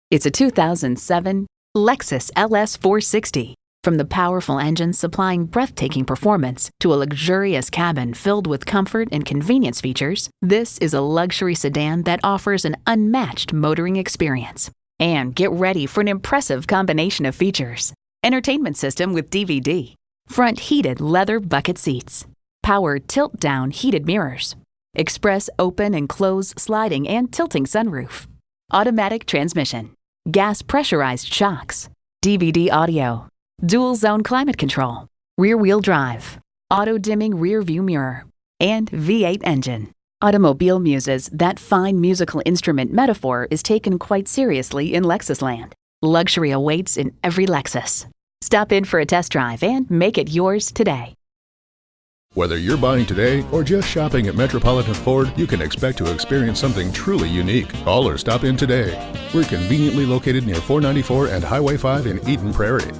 It's a 2007 Lexus LS 460. From the powerful engine supplying breathtaking performance to a luxurious cabin filled with comfort and convenience features, this is a luxury sedan that offers an unmatched motoring experience. And get ready for an impressive combination of features: entertainment system with DVD, front heated leather bucket seats, power tilt-down heated mirrors, express open and close sliding and tilting sunroof, automatic transmission, gas pressurized shocks, DVD audio, dual zone climate control, rear wheel drive, auto dimming rear view mirror, and V8 engine. Automobile Muses, that fine musical instrument metaphor is taken quite seriously in Lexus land. Luxury awaits in every Lexus. Stop in for a test drive and make it yours today. Whether you're buying today or just shopping at Metropolitan Ford, you can expect to experience something truly unique. Call or stop in today. We're conveniently located near 494 and Highway 5 in Eden Prairie.